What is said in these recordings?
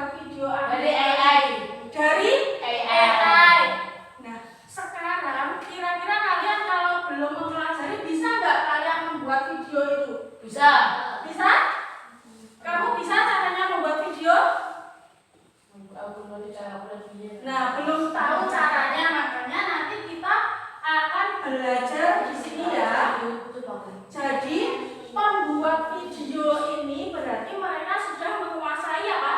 membuat video dari AI. Dari AI. Nah, sekarang kira-kira kalian kalau belum mempelajari bisa nggak kalian membuat video itu? Bisa. Bisa? Kamu bisa caranya membuat video? Nah, belum tahu caranya, makanya nanti kita akan belajar di sini ya. Jadi pembuat video ini berarti mereka sudah menguasai apa?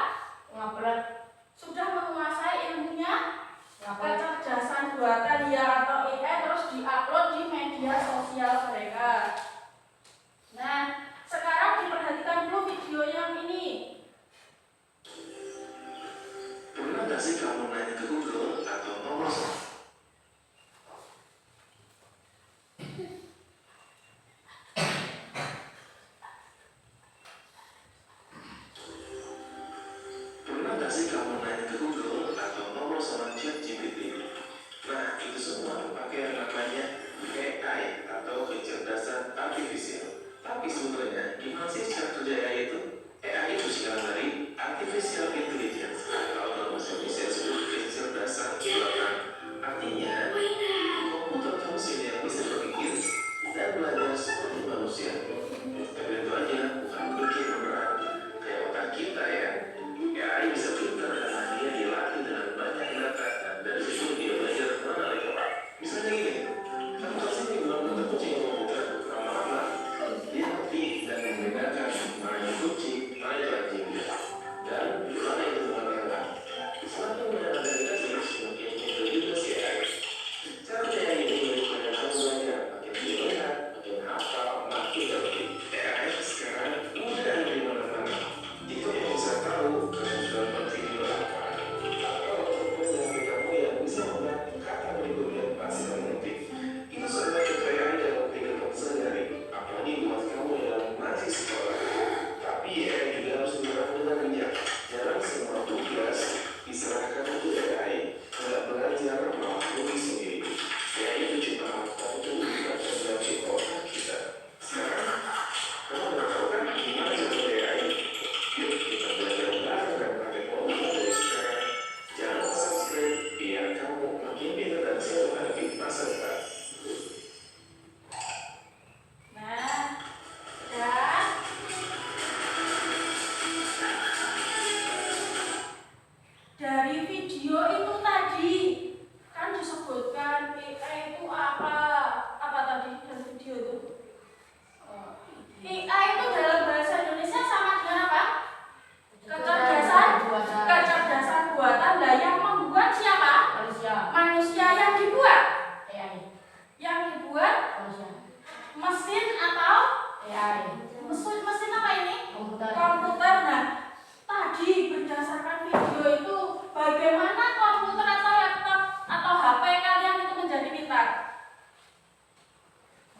Sudah menguasai ilmunya kecerdasan buatan ya atau AI, terus diupload di media sosial mereka. Nah, sekarang diperhatikan dulu video yang ini. Pernah nggak sih kamu nanya ke Google atau nomor Pernah nggak sih kamu nanya ke Google atau nomor sama ChatGPT? Nah, itu semua pakai yang namanya AI atau kecerdasan artifisial. Tapi sebenarnya gimana sih cara kerja AI itu? AI itu singkatan dari Artificial Intelligence atau dalam bahasa Indonesia disebut kecerdasan buatan. Artinya, komputer atau mesin yang bisa berpikir dan belajar seperti manusia. Tapi itu aja, bukan pikir beneran kayak otak kita ya. AI bisa pintar karena dia dilatih dengan banyak data dan dari situ dia belajar mengenali orang. Misalnya gini, kamu pasti bilang kata kucing komputer lama-lama dia ngerti dan membedakan mana yang kucing, mana yang anjing, dan mana itu bukan hewan. Semakin banyak identitas, semakin pintar juga si AI. Cara AI ini banyak kamu belajar, makin dilihat, makin hafal, makin ngerti. AI sekarang udah di mana-mana. Itu yang bisa tahu kamu sudah buat video apa, atau program HP kamu yang bisa membuat kata berikutnya pasti kamu ngerti. Itu semua supaya AI dalam kehidupan sehari-hari, apalagi buat kamu yang masih sekolah. Tapi AI juga harus digunakan dengan bijak. Jangan semua tugas diserahkan untuk AI, nggak belajar melakukan sendiri. AI itu cuma untuk digunakan dari otak kita. Sekarang kamu udah tahu kan gimana cara AI? Yuk kita belajar bareng dan pakai komputer dari sekarang. Jangan subscribe biar kamu makin pintar dan siap menghadapi masa depan. Nah, dan dari video itu tadi kan disebutkan AI itu apa tadi dari video itu? AI itu dalam bahasa Indonesia sama dengan apa? Kecerdasan buatan. Lah yang membuat siapa? Manusia. Yang dibuat? AI. Yang dibuat mesin atau AI. mesin apa ini? Komputer. Nah, tadi berdasarkan video itu bagaimana komputer atau laptop atau HP kalian itu menjadi pintar?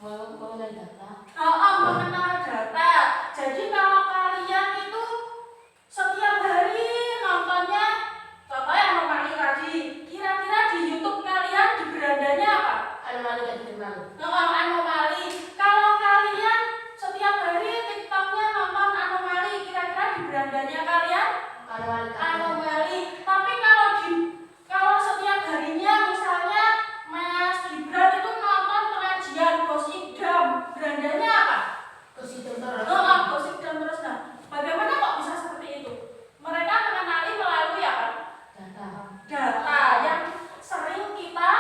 Mengenal data. Mengenal data. Jadi kalau kalian itu setiap hari nontonnya, contohnya anomali tadi, kira-kira di YouTube kalian di berandanya apa? Anomali gak dikenal. Anomali. Kalau kalian setiap hari TikToknya nonton anomali, kira-kira di berandanya kalian? Anomali. Tapi kalau setiap harinya misalnya Mas Gibran itu nonton pengajian Gosidam, berandanya apa? Gosidam terus. Gosidam terus. Nah, bagaimana kok bisa seperti itu? Mereka mengenali melalui apa? Data yang sering kita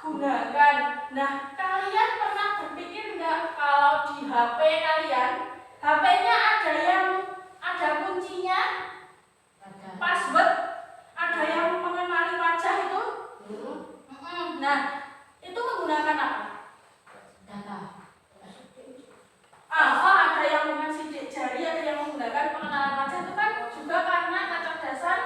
gunakan. Nah, kalian pernah berpikir nggak kalau di HP kalian, HP-nya ada kuncinya, password, ada yang mengenali wajah itu? Nah, itu menggunakan apa? Data. Ada yang dengan sidik jari, ada yang menggunakan pengenalan wajah, itu kan juga karena kecerdasan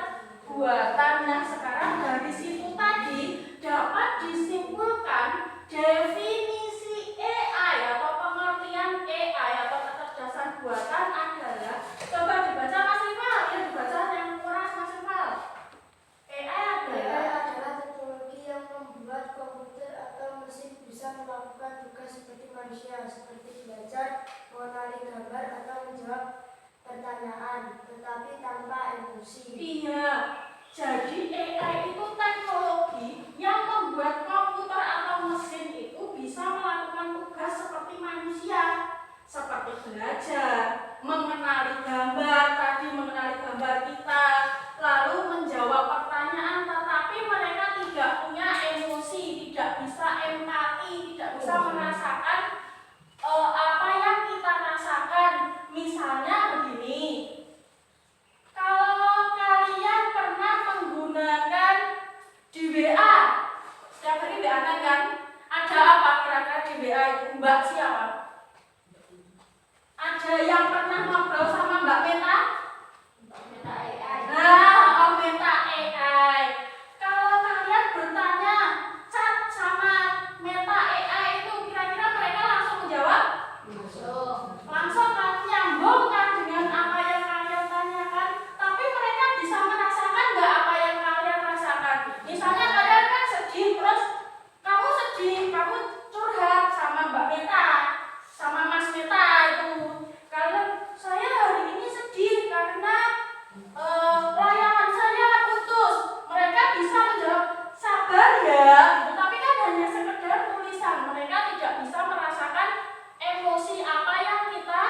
buatan. Nah, sekarang dari situ tadi dapat disimpulkan definisi AI atau pengertian AI atau kecerdasan buatan adalah, coba dibaca Mas Rival, ya dibaca yang keras Mas Rival. AI adalah teknologi yang membuat komputer atau mesin bisa melakukan tugas seperti manusia, seperti belajar, mengenali gambar, atau menjawab pertanyaan, tetapi tanpa emosi. Iya, Mbak siapa? Ada yang pernah ngobrol sama Mbak Meta? Meta AI. Nah, Meta AI. Kalau kalian bertanya chat sama Meta AI itu kira-kira mereka langsung menjawab? Masuk. Langsung kan nyambung kan dengan apa yang kalian tanyakan, tapi mereka bisa merasakan nggak apa yang kalian rasakan. Misalnya kalian kan sedih, terus kamu sedih, kamu curhat sama Mbak Meta, sama Mas Meta itu. Kalian, saya hari ini sedih karena layangan saya putus. Mereka bisa menjawab sabar ya, gitu. Tapi kan hanya sekedar tulisan. Mereka tidak bisa merasakan emosi apa yang kita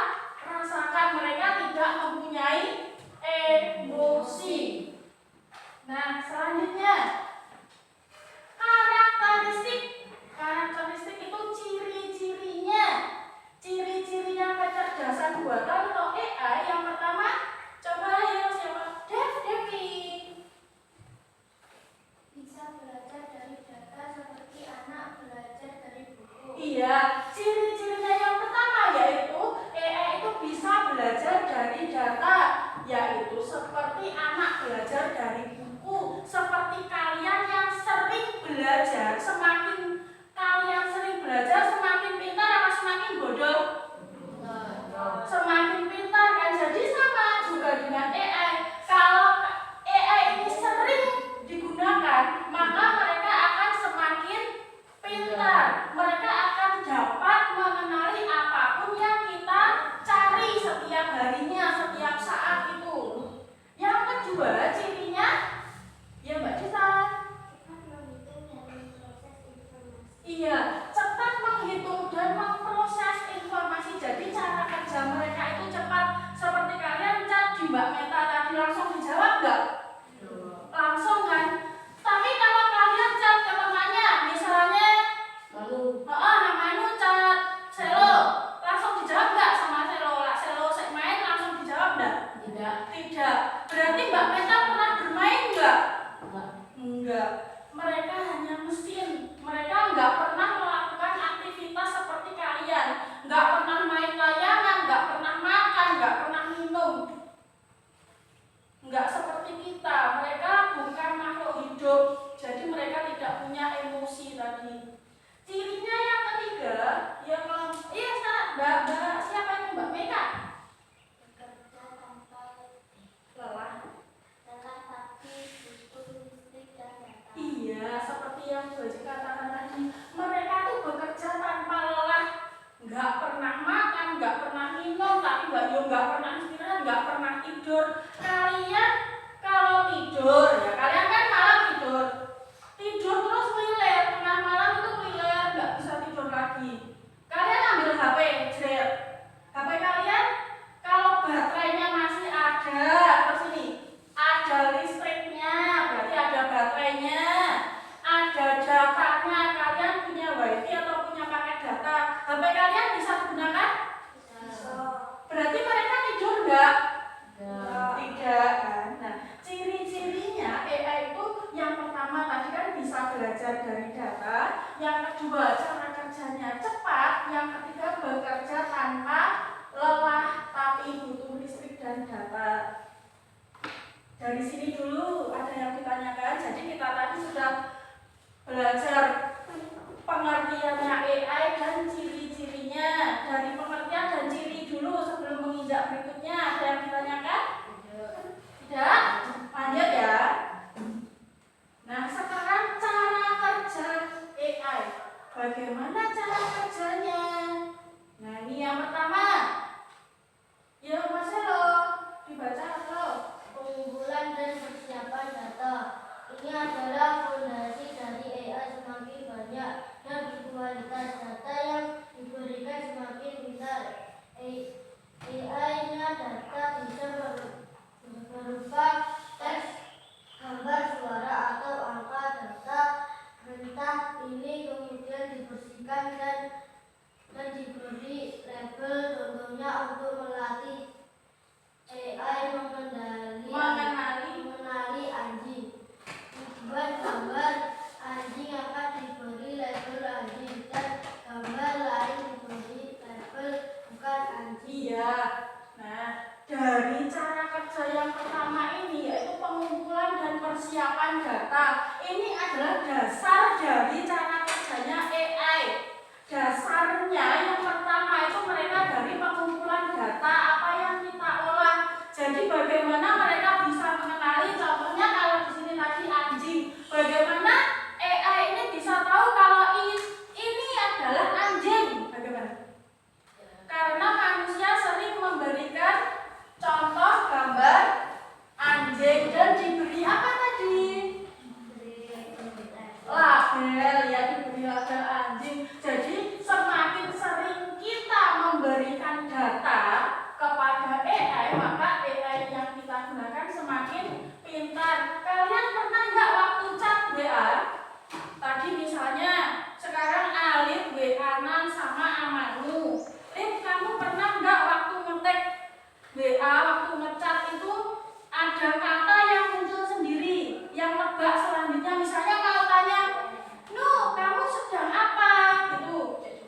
rasakan. Mereka tidak mempunyai emosi. Nah, selanjutnya karakteristik itu ciri-cirinya kecerdasan buatan atau AI. Yang pertama, coba ayo siapa? Devi. Bisa belajar dari data seperti anak belajar dari buku. Iya, ciri-cirinya yang pertama yaitu AI itu bisa belajar dari data, yaitu seperti anak belajar dari buku. Seperti kalian yang sering belajar, semakin kalian sering belajar semakin pintar apa semakin bodoh? Semakin pintar kan. Jadi sama juga dengan AI. Kalau AI ini sering digunakan, maka mereka akan semakin pintar. Mereka akan dapat mengenali apapun yang kita cari setiap harinya, setiap saat itu. Yang kedua cirinya, ya Mbak Cita. Iya, cepat menghitung dan memproses informasi. Jadi cara kerja mereka itu cepat. Seperti kalian chat di Mbak Meta tadi langsung dijawab nggak? Langsung kan? Tapi kalau kalian chat ke temannya, misalnya namanya chat Selo, langsung dijawab nggak sama Selo? Selo main langsung dijawab nggak? Tidak. Berarti Mbak Meta pernah bermain nggak? Enggak. Mereka hanya mesin. Mereka nggak pernah melakukan aktivitas seperti kalian. Nggak pernah main layangan, nggak pernah makan, nggak pernah minum. Nggak seperti kita. Mereka bukan makhluk hidup. Jadi mereka tidak punya emosi tadi. Cirinya yang ketiga, yang Mbak siapa itu Mbak Meka? Bekerja tanpa Lelah. tapi butuh listrik dan data. Iya, seperti yang Joji katakan tadi, mereka tuh bekerja tanpa lelah, nggak pernah makan, nggak pernah minum, tapi Mbak Yo nggak pernah istirahat, nggak pernah tidur. Kalian kalau tidur, ya kalian kan malam tidur terus meliler, tengah malam itu meliler, nggak bisa tidur lagi. Kalian ambil HP, jret. HP kalian kalau baterainya masih ada, terus ini ada listriknya, berarti ada baterainya, ada datanya. Kalian punya wifi atau punya paket data, HP kalian bisa digunakan? Berarti mereka tidur enggak? Tidak kan? Nah, ciri-cirinya AI itu yang pertama tadi kan bisa belajar dari data, yang kedua cara kerjanya cepat, yang ketiga bekerja tanpa lelah tapi butuh listrik dan data. Dari sini dulu ada yang ditanyakan. Jadi kita tadi sudah belajar pengertiannya AI dan ciri-cirinya. Dari pengertian dan ciri dulu sebelum menginjak berikutnya, ada yang ditanyakan? Tidak? Lanjut ya. Nah, sekarang cara kerja AI. Bagaimana cara kerjanya? Nah, ini yang pertama. Ya, Mas Helo, dibaca atau? Pengumpulan dan persiapan data. adalah dasar dari cara kerjanya AI. Dasarnya yang pertama itu mereka dari pengumpulan data apa yang kita olah. Jadi bagaimana mereka bisa mengenali, contohnya kalau di sini tadi anjing, bagaimana AI ini bisa tahu kalau ini adalah anjing? Bagaimana? Karena manusia sering memberikan contoh gambar anjing dan diberi apa tadi? Label, ya, diberi label anjing. Jadi semakin sering kita memberikan data kepada AI, maka AI yang kita gunakan semakin pintar. Kalian pernah nggak waktu chat WA? Tadi misalnya sekarang Alif WA-an sama Amanu. Lip, kamu pernah nggak waktu ngetik WA, waktu ngechat itu ada kata yang muncul sendiri, yang lebak selanjutnya, misalnya kalau tanya, "Nu, kamu sedang apa?" Gitu.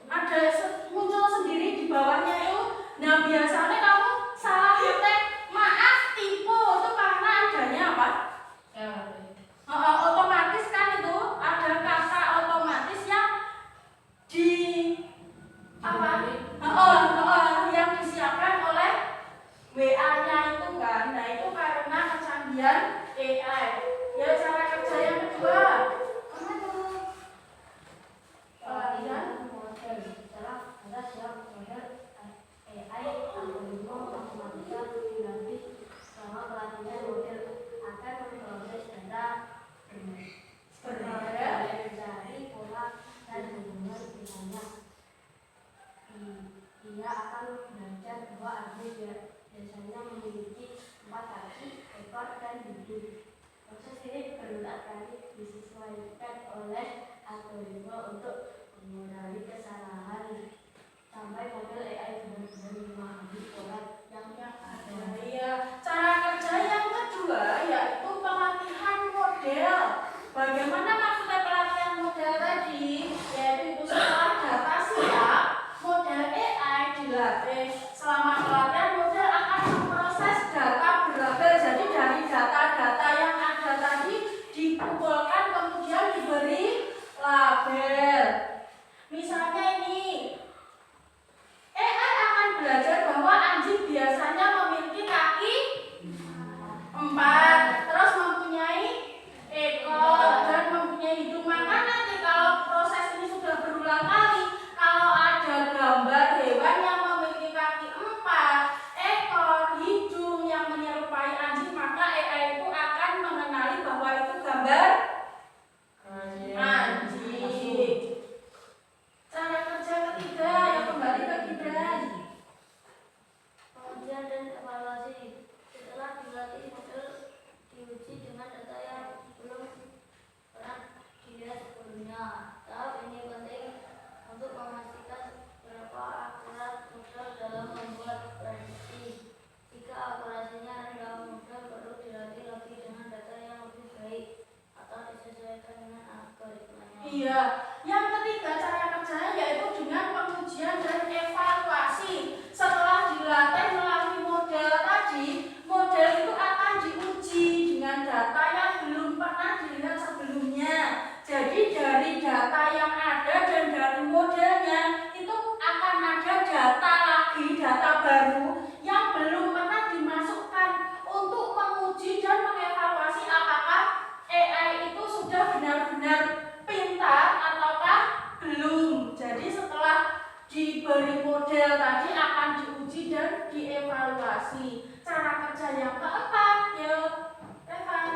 Ada muncul sendiri di bawahnya itu. Nah, biasanya kamu salah ngetik, "Maaf, tipu." Itu karena adanya apa? Otomatis kan itu ada kata otomatis yang di apa? Yang disiapkan oleh WA-nya itu kan. Nah, itu karena kecanggihan AI. Ya, cara kerja yang kedua. Ia akan belajar bahwa anjing biasanya memiliki 4 kaki, ekor, dan hidung. Proses ini berulang kali disesuaikan oleh algoritma untuk mengurangi kesalahan sampai model AI benar-benar memahami pola yang ada. Iya, cara kerja yang kedua yaitu pelatihan model. Bagaimana maksudnya pelatihan model tadi? Yaitu itu setelah data siap, model AI dilatih. Selama pelatihan model akan memproses data berlabel. Jadi dari data-data yang ada tadi dikumpulkan kemudian diberi label. Misalnya ini, AI akan belajar bahwa anjing biasanya memiliki kaki 4, terus mempunyai ekor dan mempunyai hidung. Maka nanti kalau proses ini sudah berulang kali, kalau ada gambar hewan yang memiliki kaki 4, ekor, hidung yang menyerupai anjing, maka AI itu akan mengenali bahwa itu gambar anjing. Cara kerja ketiga yang kembali ke Gibran. Pengujian dan evaluasi. Setelah dilatih, model diuji dengan data yang belum pernah dilihat sebelumnya. Tahap ini penting untuk memastikan berapa akurat model dalam membuat prediksi. Jika akurasinya rendah, model perlu dilatih lagi dengan data yang lebih baik atau disesuaikan dengan algoritmanya. Iya, yang ketiga cara kerjanya yaitu dengan pengujian dan evaluasi. Setelah dilatih melalui model tadi, model itu akan diuji dengan data yang belum pernah dilihat sebelumnya. Jadi dari data yang ada dan dari modelnya itu akan ada data lagi, data baru yang belum pernah dimasukkan untuk menguji dan mengevaluasi apakah AI itu sudah benar-benar pintar ataukah belum. Jadi setelah diberi model tadi akan diuji dan dievaluasi. Cara kerja yang keempat, yuk Evan.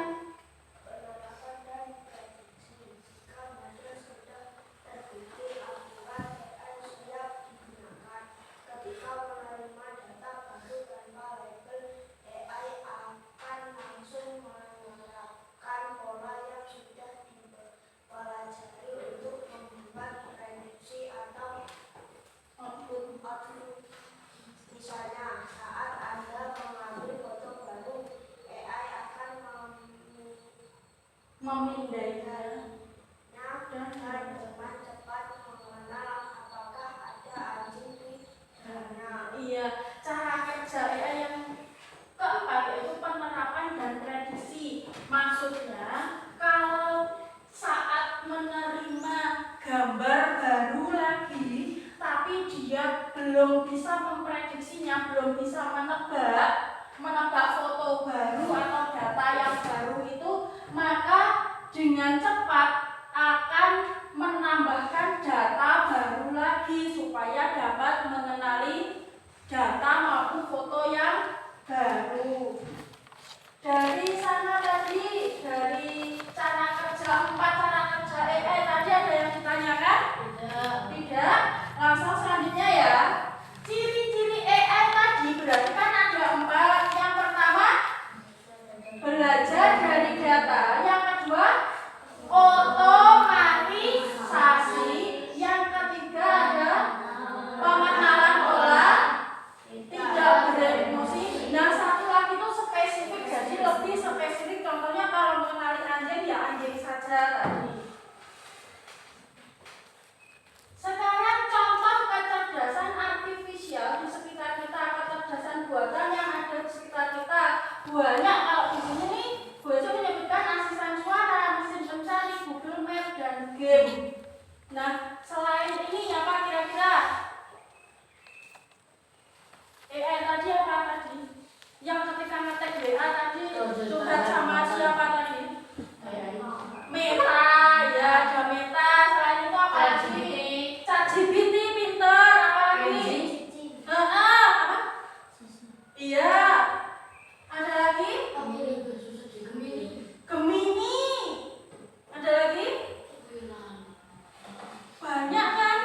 Penerapan dan prediksi. Jika model sudah terbukti akurat, AI siap digunakan. Ketika menerima data baru tanpa label, AI akan langsung menerapkan pola yang sudah dipelajari untuk membuat prediksi atau output. Misalnya, saat Anda mengambil foto baru, AI akan Memindaikan dan dengan cepat mengenal apakah ada anjing di dalamnya. Iya, cara kerja AI yang keempat yaitu penerapan dan prediksi. Maksudnya kalau belum bisa menebak foto baru atau data yang baru itu, maka dengan cepat akan menambahkan data baru lagi supaya dapat mengenali data maupun foto yang baru. Dari sana tadi, dari cara kerja 4 cara kerja AI tadi ada yang ditanyakan? Tidak. Langsung selanjutnya ya. Ciri-ciri AI tadi berarti kan ada 4. Yang pertama, belajar dari data. Yang kedua, otomatisasi. Yang ketiga ada pengenalan pola, tidak beremosi. Nah, satu lagi itu spesifik, jadi lebih spesifik. Contohnya kalau mengenali anjing ya anjing saja tadi. Sekarang contoh kecerdasan artifisial di sekitar kita, kecerdasan buatan yang ada di sekitar kita banyak. Kalau di sini nih, Bu Ejo menyebutkan asisten suara, mesin pencari, Google Map, dan game. Nah, selain ini apa kira-kira? AI tadi apa tadi? Yang ketika ngetek WA tadi curhat sama siapa tadi? Meta, ya ada Meta. Selain itu apa lagi? ChatGPT pinter, apa lagi? Apa? Iya. Ada lagi? Gemini. Ada lagi? Banyak kan?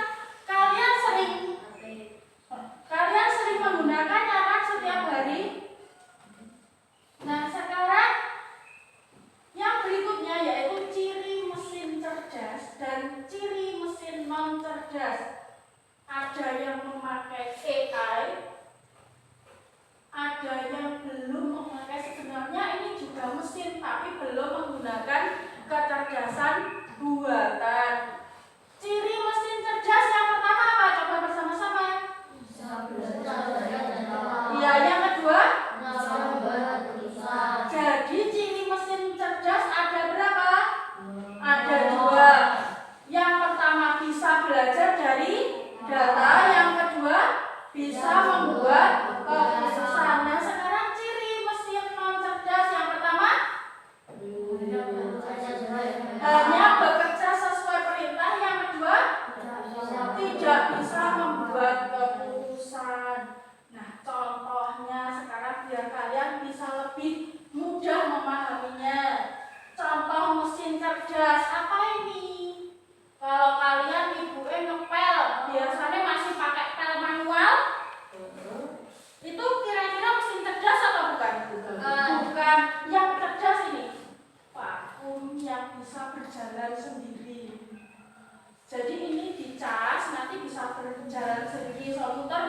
Kalian sering menggunakannya kan setiap hari? Nah, sekarang yang berikutnya yaitu ciri mesin cerdas dan ciri mesin non cerdas. Ada yang memakai AI, ada yang belum memakai. Sebenarnya ini juga mesin tapi belum menggunakan kecerdasan buatan. Ciri mesin cerdas yang pertama apa? Coba bersama-sama. Ya, yang kedua. Jadi ciri mesin cerdas ada berapa? Ada 2. Yang pertama bisa belajar dari data, yang kedua bisa membuat keputusan. Nah, sekarang ciri mesin non cerdas yang pertama hanya bekerja sesuai perintah, yang kedua tidak bisa membuat keputusan. Nah, contohnya sekarang biar kalian bisa lebih mudah memahaminya. Contoh mesin cerdas apa ini? Kalau kalian ibunya ngepel, biasanya masih pakai pel manual. Itu kira-kira mesin cerdas atau bukan? Bukan. Yang cerdas ini vakum yang bisa berjalan sendiri. Jadi ini dicas, nanti bisa berjalan sendiri. So, muter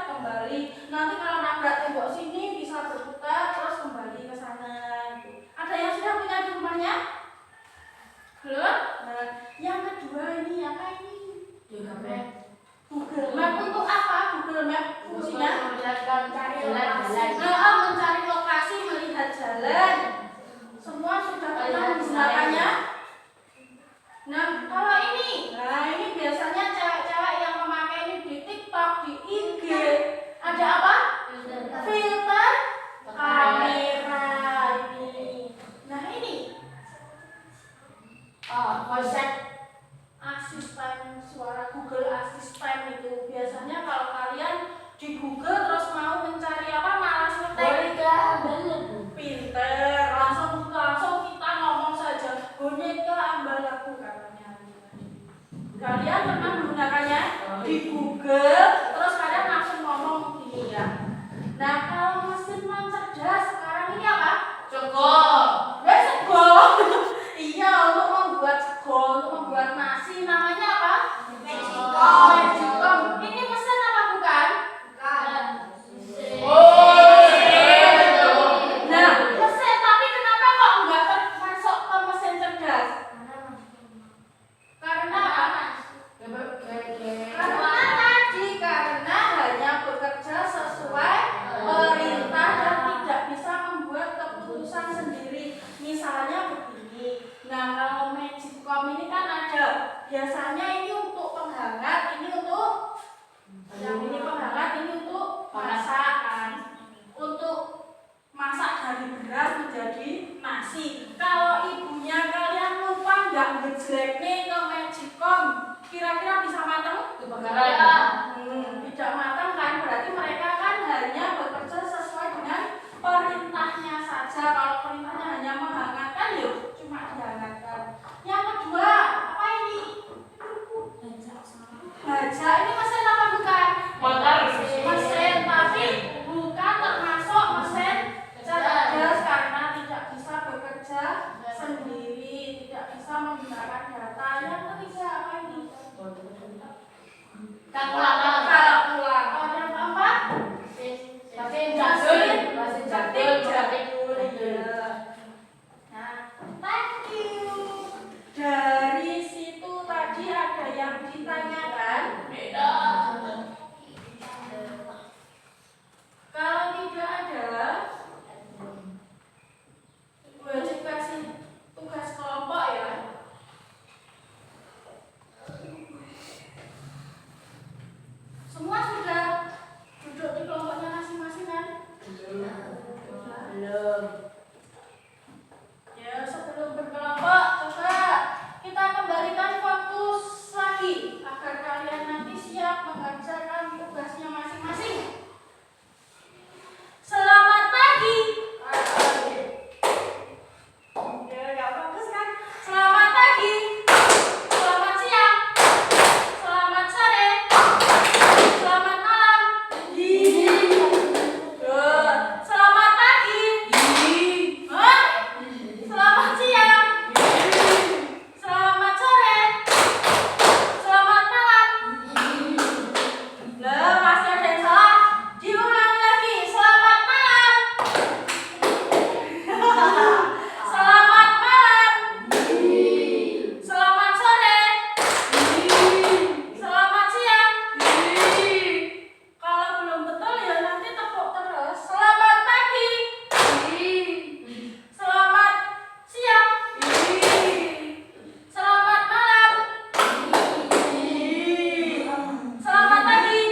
kembali. Nanti kalau nabrak tembok sini bisa berputar terus kembali ke sana. Ada yang sudah punya di rumahnya? Belum? Nah, yang kedua ini apa ini? Google Map untuk apa? Google Map fungsinya mencari lokasi, melihat jalan. Semua sudah pernah menggunakannya. Nah, kalau ini, biasanya cewek-cewek yang memakai ini di TikTok, di IG. Ada apa? Filter kamera ini. Nah, ini konsep asisten suara, Google Assistant itu. Biasanya kalau kalian di Google terus mau mencari apa, malas ngetik. Pinter, langsung kita ngomong saja. Boneka ambil aku katanya. Kalian pernah menggunakannya di Google, terus kalian langsung ngomong gini ya. Nah, kalau mesin non cerdas sekarang ini apa? Sego. Iya, untuk membuat sego, untuk membuat nasi, namanya apa? Magicom. Ini mesin apa bukan? Bukan. Tidak matang kan, berarti mereka kan hanya bekerja sesuai dengan perintahnya saja. Kalau perintahnya hanya menghangatkan, ya cuma dihangatkan. Yang kedua, apa ini? Baja. Ini mesin apa bukan? Mesin, tapi bukan termasuk mesin cerdas karena tidak bisa bekerja sendiri, tidak bisa menggunakan data. Yang ketiga apa ini? Kalkulator. Yang keempat? Mesin jadul. Nah, thank you. Dari situ tadi ada yang ditanyakan? Kalau tidak ada, wajib kasih tugas kelompok ya. Semua sudah duduk di kelompoknya masing-masing kan? Belum. Ya, sebelum berkelompok, coba kita kembalikan fokus lagi agar kalian nanti siap mengerjakan tugasnya masing-masing. Selamat pagi. Ya, nggak fokus kan? Selamat pagi. Selamat siang. Selamat sore. Selamat malam. Selamat pagi. Hah? Selamat siang. Selamat sore. Selamat malam. Lah, masih ada yang salah. Diulangi lagi. Selamat malam. Selamat malam. Selamat sore. Selamat siang. Kalau belum betul ya nanti tepuk terus. Selamat pagi. Selamat siang. Selamat malam. Selamat pagi.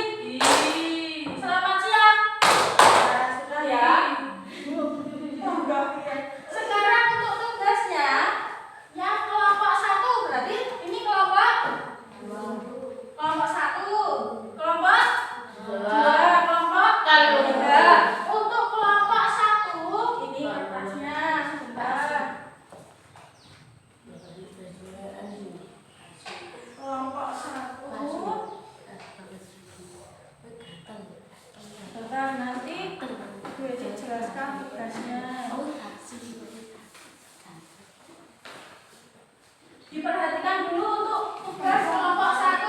Selamat siang. Nah, sudah ya. Sekarang untuk tugasnya yang kelompok 1 berarti ini kelompok 1, kelompok 2, kelompok 3. Untuk kelompok 1 ini kertasnya sebentar. Kelompok 1 sebentar nanti gue jelaskan tugasnya. Diperhatikan dulu untuk tugas kelompok 1.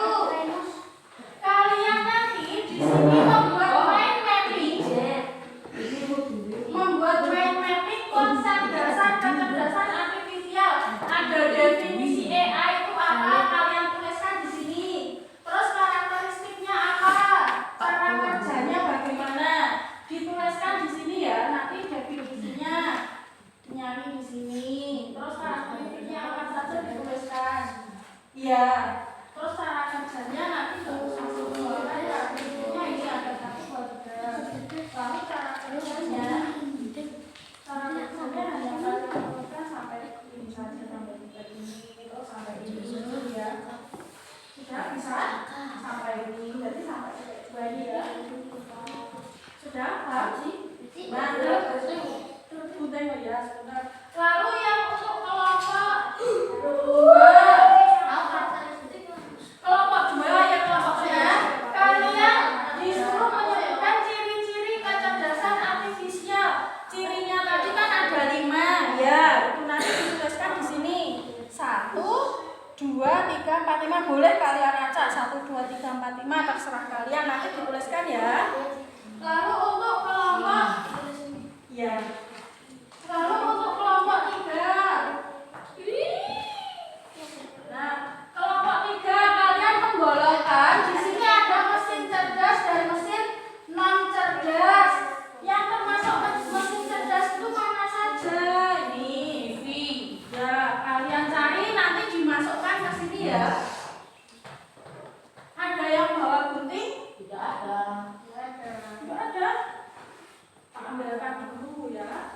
Kalian nanti di sini membuat mind mapping. Membuat mind mapping konsep dasar kecerdasan artifisial. Ada definisi AI itu apa? Kalian tuliskan di sini. Terus karakteristiknya apa? Cara kerjanya bagaimana? Dituliskan di sini ya. Nanti definisinya nyanyi di sini. Terus karakteristiknya apa saja dituliskan. Iya. Terus cara kerjanya nanti baru langsung keluarkan karakteristiknya ini ada 1, 2, 3. Lalu cara kerjanya hanya kalian lakukan sampai ini saja, sampai ini, terus sampai ini ya. Sudah bisa sampai ini, berarti sampai dua ini ya. Sudah paham sih? Mantap. Gunting ya sebentar. Lalu yang untuk kelompok 2. Kelompok 2 ya kelompoknya. Kalian disuruh menyebutkan ciri-ciri kecerdasan artifisial. Cirinya tadi kan ada 5 ya. Itu nanti dituliskan di sini. 1, 2, 3, 4, 5 boleh kalian acak 1, 2, 3, 4, 5 terserah kalian nanti dituliskan ya. Lalu untuk kelompok ya. Lalu untuk kelompok 3. Nah, kelompok 3 kalian menggolongkan di sini ada mesin cerdas dan mesin non cerdas. Yang termasuk mesin cerdas itu mana saja? Ini V. Ya, kalian cari nanti dimasukkan ke sini ya. Ada yang bawa gunting? Tidak ada. Tidak ada. Ambilkan dulu ya.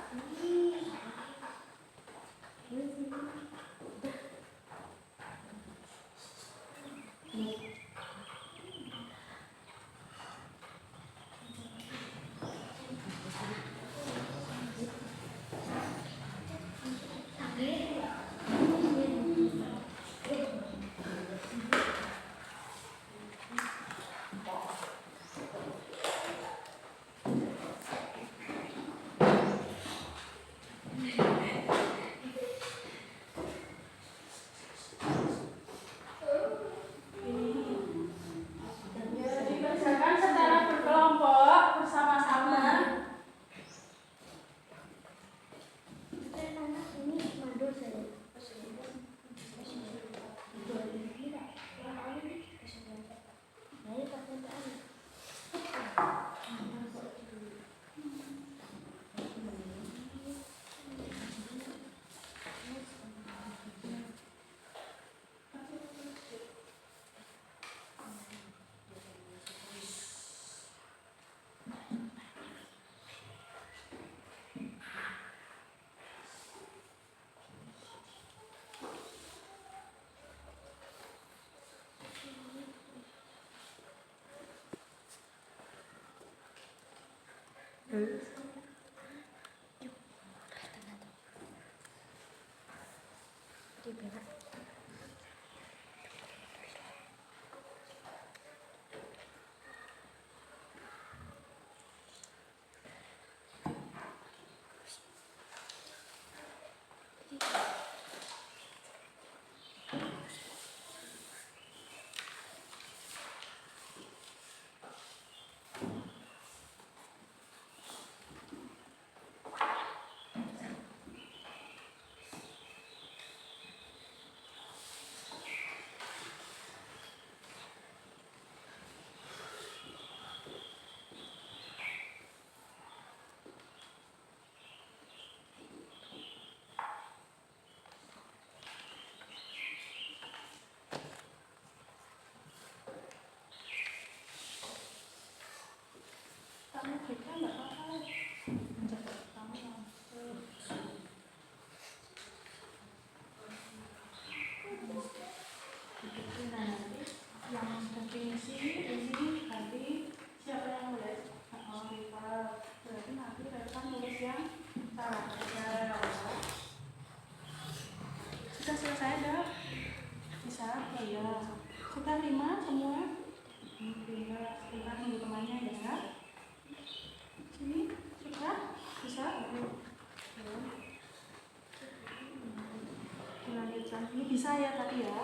Kamu kita nggak apa-apa. Kamu langsung. Nah, nanti yang definisi ini nanti siapa yang nulis? Oh, Riva. Berarti nanti Riva nulis yang salah aja. Sudah selesai dah? Bisa? Oh, iya. Sudah 5 semua? Kita tunggu temannya ya. Sini, sudah? Bisa? Dilanjutkan. Ini bisa ya tadi ya?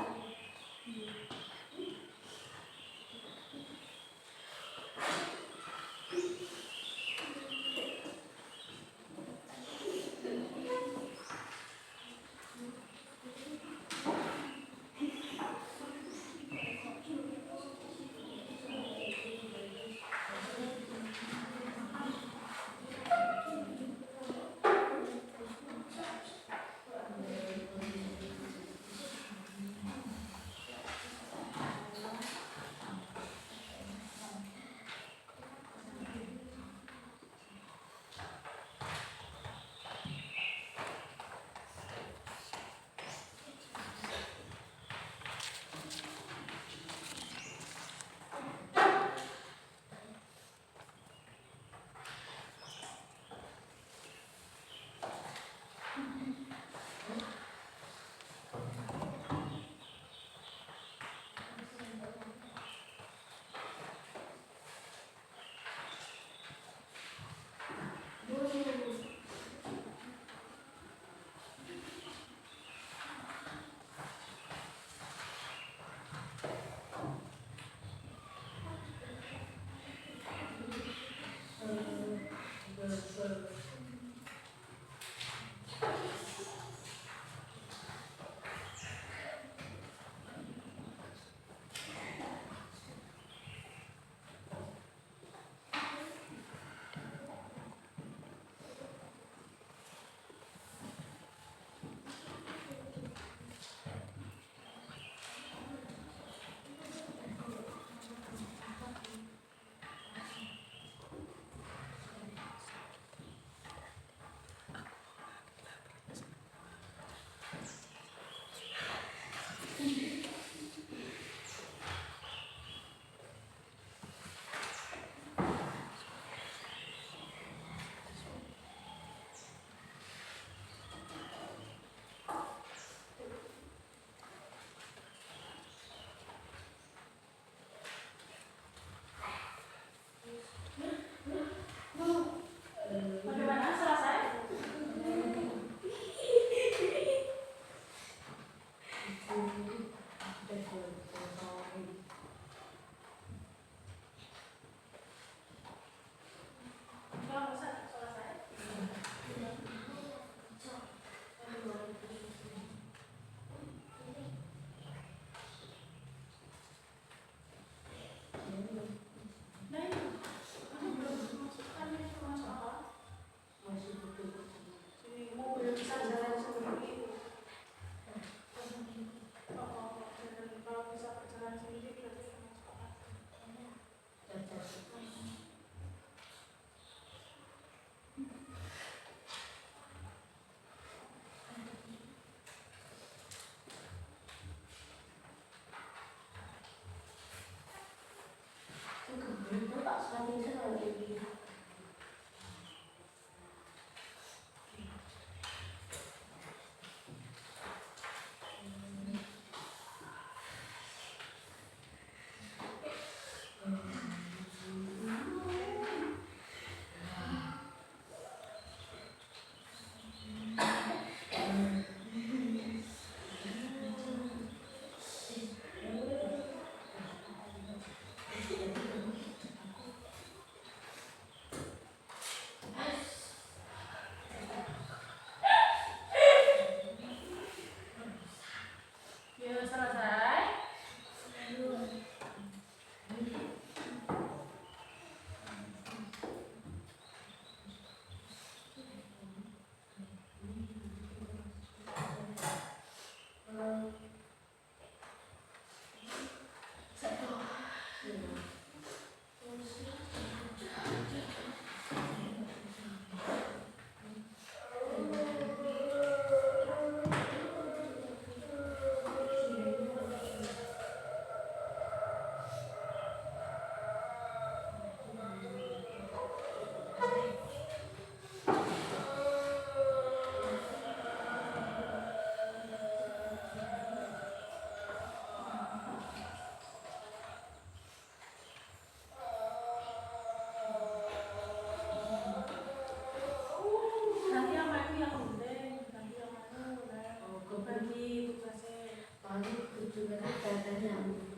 bagi tugasnya. Paling tujuan katanya mungkin.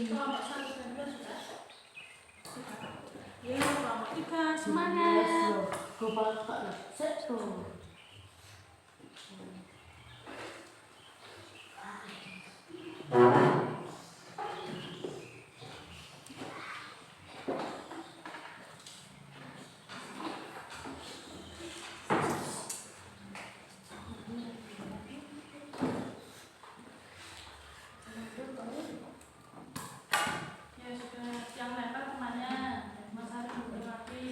Kelompok 1 dan 2 sudah. Ya, kelompok 3 semangat. Gopal Pak Seto. Ya sudah, yang lempar temannya. Mas Ari berarti.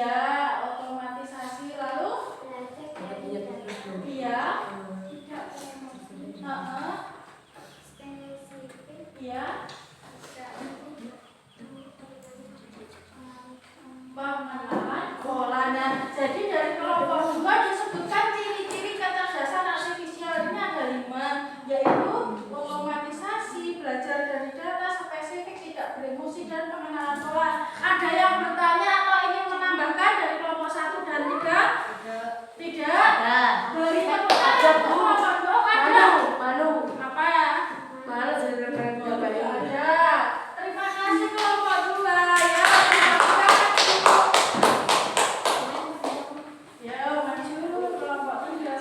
Iya, otomatisasi. Lalu? Iya. Iya. Pengenalan pola. Nah, jadi dari kelompok 2 disebutkan ciri-ciri kecerdasan artifisial ini ada 5, yaitu otomatisasi, belajar dari data, spesifik, tidak beremosi, dan pengenalan pola. Ada yang bertanya atau ingin menambahkan dari kelompok 1 dan 3? Tidak. Dari kelompok 1 ada. Malu. Apa ya? Malu ada. Terima kasih kelompok 2 ya. Ya, maju kelompok 3.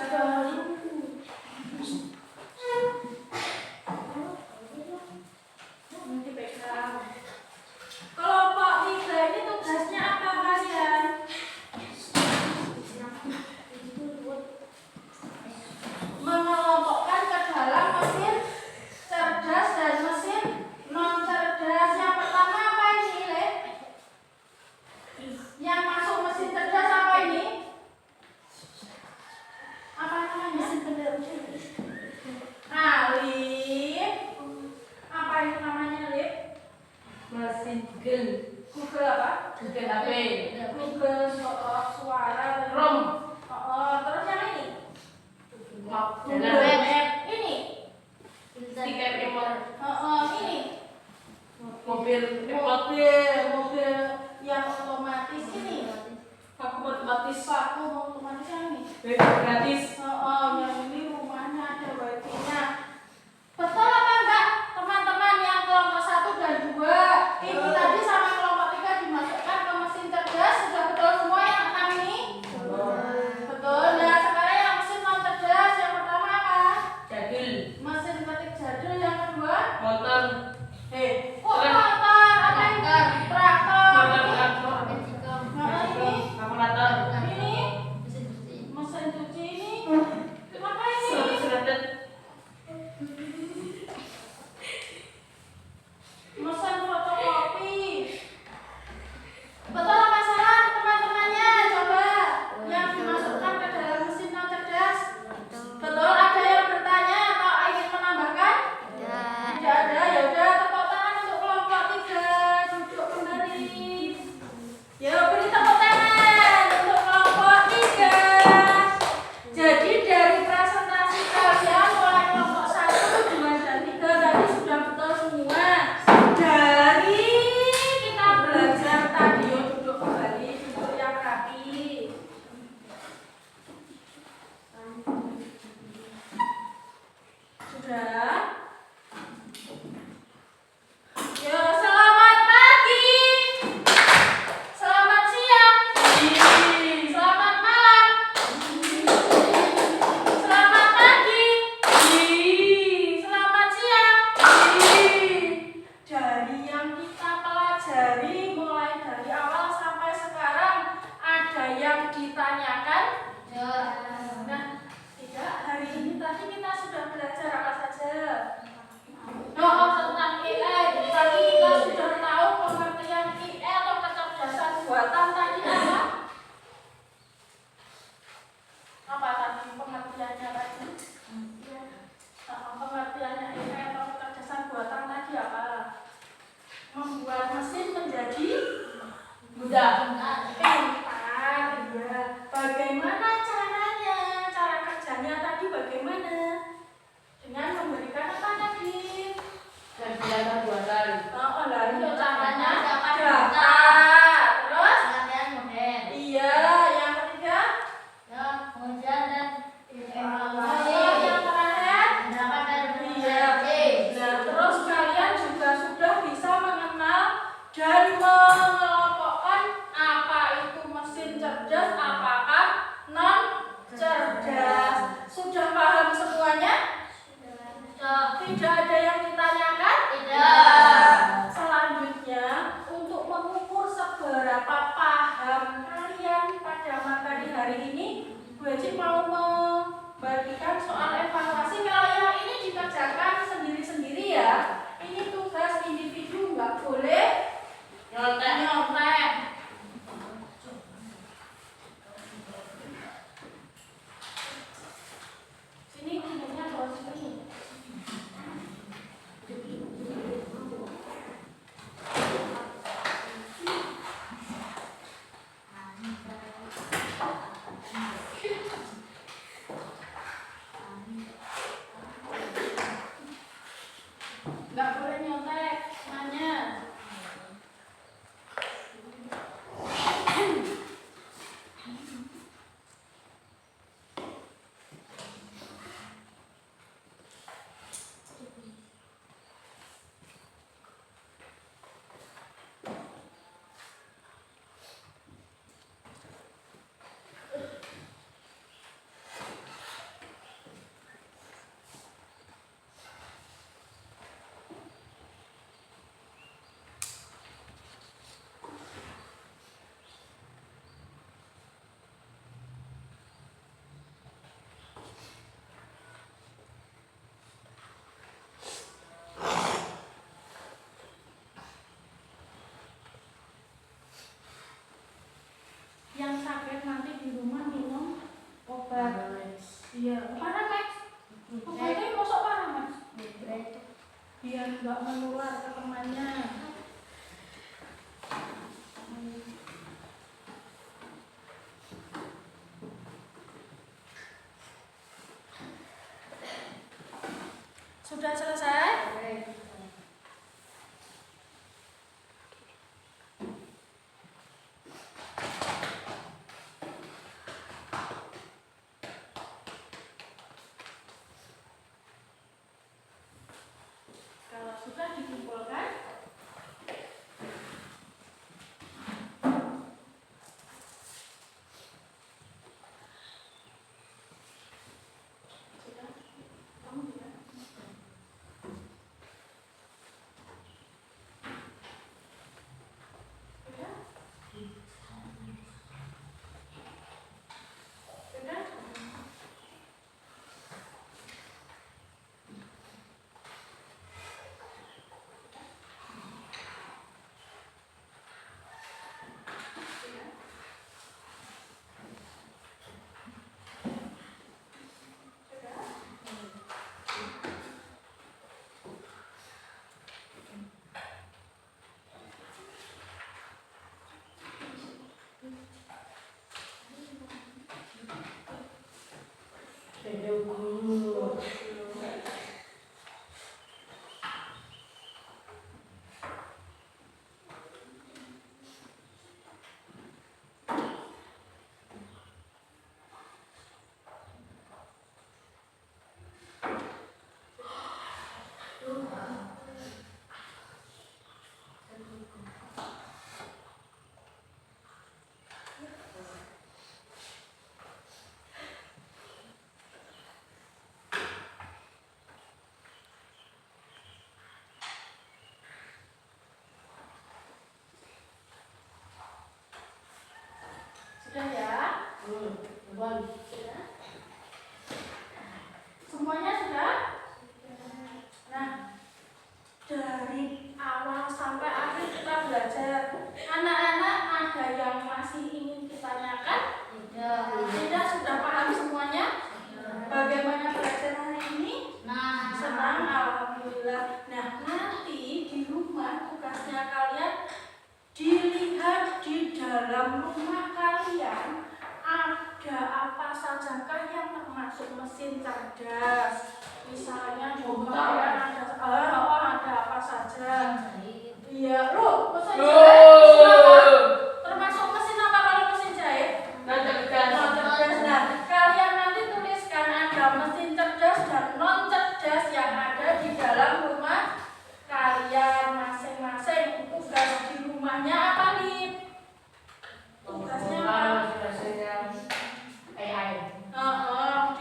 Nanti pegang. Kelompok 3 ini tugasnya apa kalian? Mengelompokkan ke dalam mesin cerdas dan mesin non cerdas. Yang pertama apa ini, Le? Yang masuk mesin cerdas apa ini? Apa namanya? Mesin penerus. Lip. Apa itu namanya, Lip? Mesin Google. Google apa? Google HP. Google suara. Chrome. Terus yang ini? Google Map. Ini? Tiket remote. Ini? Mobil Mobil yang otomatis ini. vakum otomatis. Vakum otomatis yang ini. Gratis. Yang ini rumahnya ada wifi-nya. Betul apa enggak teman-teman yang kelompok 1 dan 2? Ini tadi sama kelompok 3 dimasukkan ke mesin cerdas. Sudah betul semua yang 6 ini? Betul. Nah, sekarang yang mesin non cerdas yang pertama apa? Jadul. Mesin ketik jadul. Yang kedua? Motor. Motor. Apa ini? Traktor. Traktor. Ini? Kalkulator. Ini? Mesin cuci ini? Apa ini? Surat-surat. Mesin fotokopi. Betul apa salah teman-temannya? Coba yang dimasukkan ke dalam mesin non cerdas. Betul. Ada yang bertanya atau ingin menambahkan? Tidak ada. Ya udah, tepuk tangan untuk kelompok 3. Duduk kembali. Ya, beri tepuk tangan untuk kelompok 3. Jadi dari presentasi kalian mulai kelompok 1, 2, dan 3 tadi sudah betul semua. Dari kita belajar tadi, duduk kembali, duduk yang rapi. Sudah? Yo, selamat pagi. Selamat siang. Selamat malam. Selamat pagi. Selamat siang. Dari yang kita pelajari mulai dari awal sampai sekarang, ada yang ditanyakan? Nah, tidak. Hari ini tadi kita sudah belajar apa saja? Tentang AI. Tadi kita sudah tahu pengertian AI atau kecerdasan buatan tadi apa? Apa tadi pengertiannya tadi? Pengertiannya AI atau kecerdasan buatan tadi apa? Membuat mesin menjadi Mudah. pintar. Ya. Bagaimana caranya? Cara kerjanya tadi bagaimana? Dengan memberikan apa tadi? Kegiatan buatan. Lalu caranya Dapat data. Terus? Latihan model. Iya, yang ketiga? Pengujian dan evaluasi. Yang terakhir? Pendapat dan Iya. rekomendasi. Nah, terus kalian juga sudah bisa mengenal dan mengelompokkan apa itu mesin cerdas, apakah non cerdas. Sudah paham semuanya? Tidak ada yang ditanyakan? Tidak. Selanjutnya, untuk mengukur seberapa paham kalian pada materi hari ini, Bu Haji mau membagikan soal evaluasi. Kalau yang ini dikerjakan sendiri-sendiri ya. Ini tugas individu, nggak boleh Nyontek. Sudah selesai? Kalau sudah dikumpulkan, sudah, kamu juga. Sudah? Sudah? Sudah ya? Sudah? Semuanya sudah? Nah, dari awal sampai akhir kita belajar. Anak-anak ada yang masih ingin ditanyakan? Tidak, sudah paham semuanya? Bagaimana belajar hari ini? Senang, alhamdulillah. Nah, nanti di rumah tugasnya kalian dilihat di dalam rumah kalian ada apa sajakah yang termasuk mesin cerdas. Misalnya juga kalian ada apa saja. Iya, loh, mesin jahit apa? Termasuk mesin apa kalau mesin jahit? Non cerdas. Nah, kalian nanti tuliskan ada mesin cerdas dan non cerdas yang ada di dalam rumah kalian masing-masing. Tugas di rumahnya apa nih? Tugasnya apa?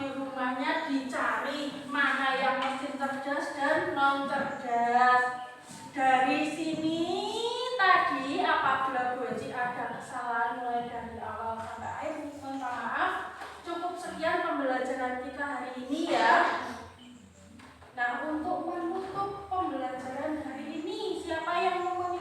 Di rumahnya dicari mana yang mesin cerdas dan non cerdas. Dari sini tadi apabila Bu Haji ada kesalahan mulai dari awal sampai akhir, mohon maaf. Cukup sekian pembelajaran kita hari ini ya. Nah, untuk menutup pembelajaran hari ini, siapa yang mau